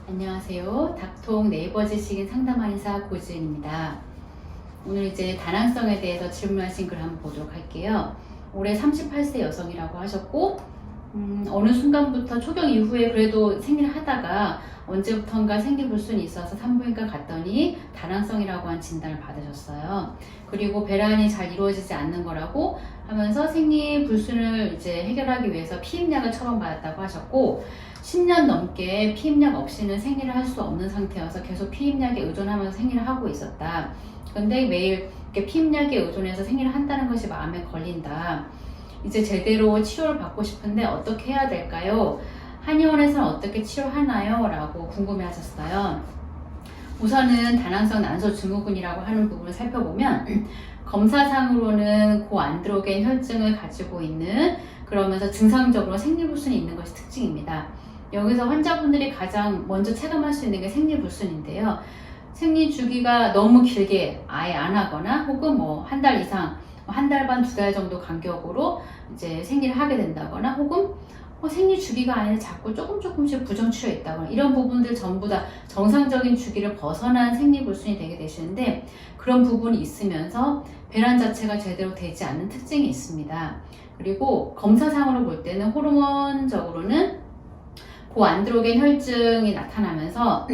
안녕하세요. 닥통 네이버 지식인 상담한의사 고지은입니다. 오늘 이제 다낭성에 대해서 질문하신 글 한번 보도록 할게요. 올해 38세 여성이라고 하셨고, 어느 순간부터 초경 이후에 그래도 생리를 하다가 언제부턴가 생리불순이 있어서 산부인과 갔더니 다낭성이라고 한 진단을 받으셨어요. 그리고 배란이 잘 이루어지지 않는 거라고 하면서 생리불순을 이제 해결하기 위해서 피임약을 처방받았다고 하셨고, 10년 넘게 피임약 없이는 생리를 할 수 없는 상태여서 계속 피임약에 의존하면서 생리를 하고 있었다. 근데 매일 이렇게 피임약에 의존해서 생리를 한다는 것이 마음에 걸린다. 이제 제대로 치료를 받고 싶은데 어떻게 해야 될까요? 한의원에서는 어떻게 치료하나요? 라고 궁금해 하셨어요. 우선은 다낭성 난소 증후군이라고 하는 부분을 살펴보면 검사상으로는 고안드로겐 혈증을 가지고 있는, 그러면서 증상적으로 생리불순이 있는 것이 특징입니다. 여기서 환자분들이 가장 먼저 체감할 수 있는 게 생리불순인데요. 생리 주기가 너무 길게 아예 안 하거나 혹은 뭐 한 달 이상, 한 달 반, 두 달 정도 간격으로 이제 생리를 하게 된다거나 혹은 생리 주기가 아니라 자꾸 조금씩 부정치료 있다거나 이런 부분들 전부 다 정상적인 주기를 벗어난 생리불순이 되게 되시는데, 그런 부분이 있으면서 배란 자체가 제대로 되지 않는 특징이 있습니다. 그리고 검사상으로 볼 때는 호르몬적으로는 고안드로겐 혈증이 나타나면서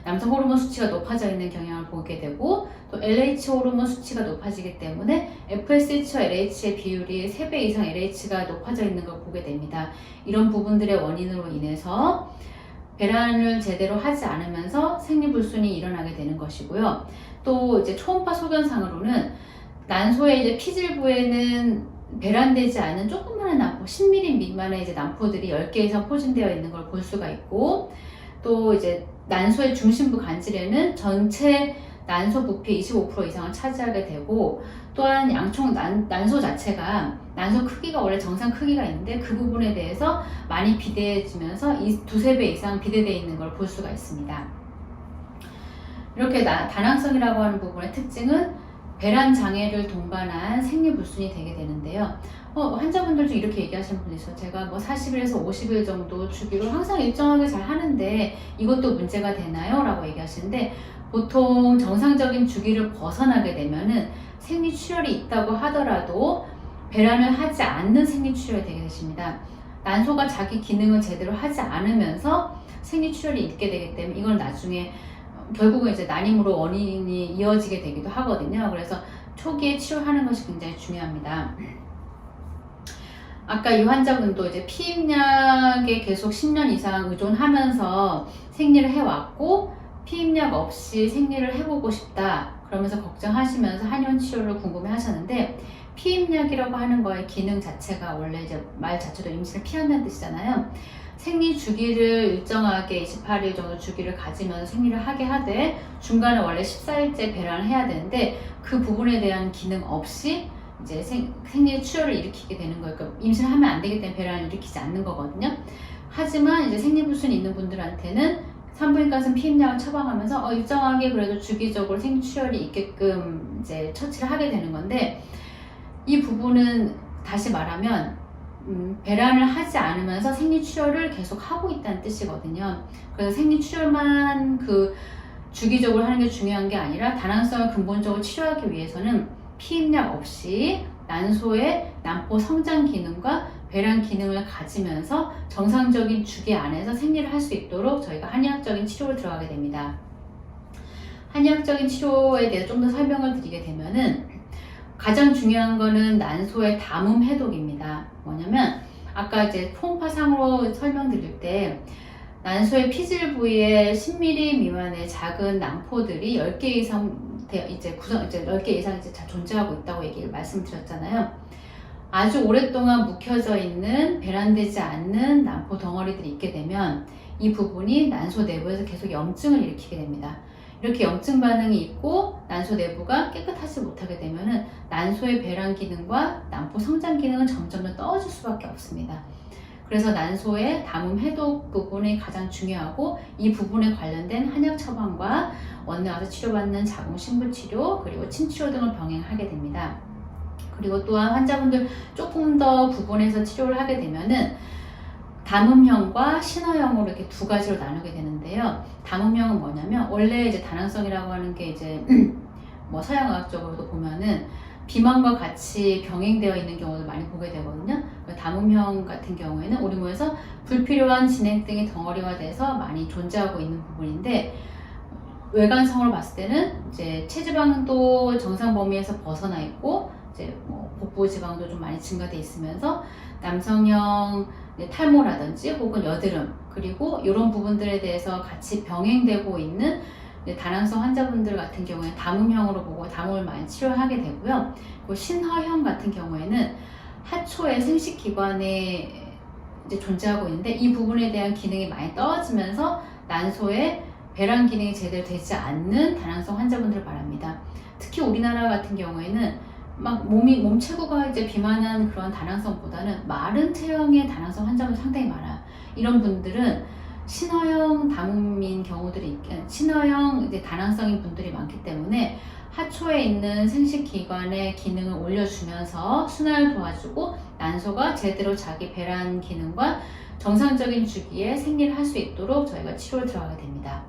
남성 호르몬 수치가 높아져 있는 경향을 보게 되고, 또 LH 호르몬 수치가 높아지기 때문에 FSH와 LH의 비율이 3배 이상 LH가 높아져 있는 걸 보게 됩니다. 이런 부분들의 원인으로 인해서 배란을 제대로 하지 않으면서 생리불순이 일어나게 되는 것이고요. 또 이제 초음파 소견상으로는 난소의 이제 피질부에는 배란되지 않은 조그마한 난포, 10mm 미만의 이제 난포들이 10개 이상 포진되어 있는 걸 볼 수가 있고, 또 이제 난소의 중심부 간질에는 전체 난소 부피의 25% 이상을 차지하게 되고, 또한 양총 난소 자체가, 난소 크기가 원래 정상 크기가 있는데 그 부분에 대해서 많이 비대해지면서 두세 배 이상 비대되어 있는 걸 볼 수가 있습니다. 이렇게 다낭성이라고 하는 부분의 특징은 배란 장애를 동반한 생리불순이 되게 되는데요. 환자분들 중 이렇게 얘기하시는 분이 있어요. 제가 뭐 40일에서 50일 정도 주기로 항상 일정하게 잘 하는데 이것도 문제가 되나요? 라고 얘기하시는데, 보통 정상적인 주기를 벗어나게 되면은 생리출혈이 있다고 하더라도 배란을 하지 않는 생리출혈이 되게 되십니다. 난소가 자기 기능을 제대로 하지 않으면서 생리출혈이 있게 되기 때문에 이건 나중에 결국은 이제 난임으로 원인이 이어지게 되기도 하거든요. 그래서 초기에 치료하는 것이 굉장히 중요합니다. 아까 이 환자분도 이제 피임약에 계속 10년 이상 의존하면서 생리를 해왔고, 피임약 없이 생리를 해보고 싶다 그러면서 걱정하시면서 한의원 치료를 궁금해 하셨는데, 피임약이라고 하는 거의 기능 자체가 원래 이제 말 자체도 임신을 피한다는 뜻이잖아요. 생리 주기를 일정하게 28일 정도 주기를 가지면서 생리를 하게 하되, 중간에 원래 14일째 배란을 해야 되는데 그 부분에 대한 기능 없이 이제 생리 출혈을 일으키게 되는 거예요. 그러니까 임신을 하면 안 되기 때문에 배란을 일으키지 않는 거거든요. 하지만 이제 생리불순이 있는 분들한테는 산부인과에서 피임약을 처방하면서 일정하게 그래도 주기적으로 생리 출혈이 있게끔 이제 처치를 하게 되는 건데, 이 부분은 다시 말하면 배란을 하지 않으면서 생리출혈을 계속 하고 있다는 뜻이거든요. 그래서 생리출혈만 주기적으로 하는 게 중요한 게 아니라 다낭성을 근본적으로 치료하기 위해서는 피임약 없이 난소의 난포 성장 기능과 배란 기능을 가지면서 정상적인 주기 안에서 생리를 할 수 있도록 저희가 한의학적인 치료를 들어가게 됩니다. 한의학적인 치료에 대해 좀 더 설명을 드리게 되면은, 가장 중요한 거는 난소의 담음 해독입니다. 뭐냐면 아까 이제 초음파상으로 설명드릴 때 난소의 피질 부위에 10mm 미만의 작은 난포들이 10개 이상 이제 10개 이상 이제 존재하고 있다고 말씀드렸잖아요. 아주 오랫동안 묵혀져 있는 배란되지 않는 난포 덩어리들이 있게 되면 이 부분이 난소 내부에서 계속 염증을 일으키게 됩니다. 이렇게 염증 반응이 있고 난소 내부가 깨끗하지 못하게 되면은 난소의 배란 기능과 난포 성장 기능은 점점 더 떨어질 수밖에 없습니다. 그래서 난소의 담음 해독 부분이 가장 중요하고, 이 부분에 관련된 한약 처방과 원내 와서 치료받는 자궁 신부 치료 그리고 침치료 등을 병행하게 됩니다. 그리고 또한 환자분들 조금 더 구분해서 치료를 하게 되면은 담음형과 신어형으로 이렇게 두 가지로 나누게 되는데요. 건데요. 담음형은 뭐냐면 원래 이제 다낭성이라고 하는 게 이제 뭐 서양의학적으로도 보면은 비만과 같이 병행되어 있는 경우를 많이 보게 되거든요. 담음형 같은 경우에는 우리 몸에서 불필요한 진행 등이 덩어리화돼서 많이 존재하고 있는 부분인데 외관성으로 봤을 때는 이제 체지방도 정상 범위에서 벗어나 있고 이제 뭐 복부 지방도 좀 많이 증가돼 있으면서 남성형 탈모라든지 혹은 여드름 그리고 이런 부분들에 대해서 같이 병행되고 있는 다낭성 환자분들 같은 경우에 담음형으로 보고 담음을 많이 치료하게 되고요. 그리고 신허형 같은 경우에는 하초의 생식기관에 이제 존재하고 있는데 이 부분에 대한 기능이 많이 떨어지면서 난소의 배란 기능이 제대로 되지 않는 다낭성 환자분들을 말합니다. 특히 우리나라 같은 경우에는 막 몸 체구가 이제 비만한 그런 다낭성보다는 마른 체형의 다낭성 환자분들 상당히 많아요. 이런 분들은 신어형 담음인 경우들이 신어형 이제 다낭성인 분들이 많기 때문에 하초에 있는 생식기관의 기능을 올려주면서 순환을 도와주고 난소가 제대로 자기 배란 기능과 정상적인 주기에 생리를 할 수 있도록 저희가 치료를 들어가게 됩니다.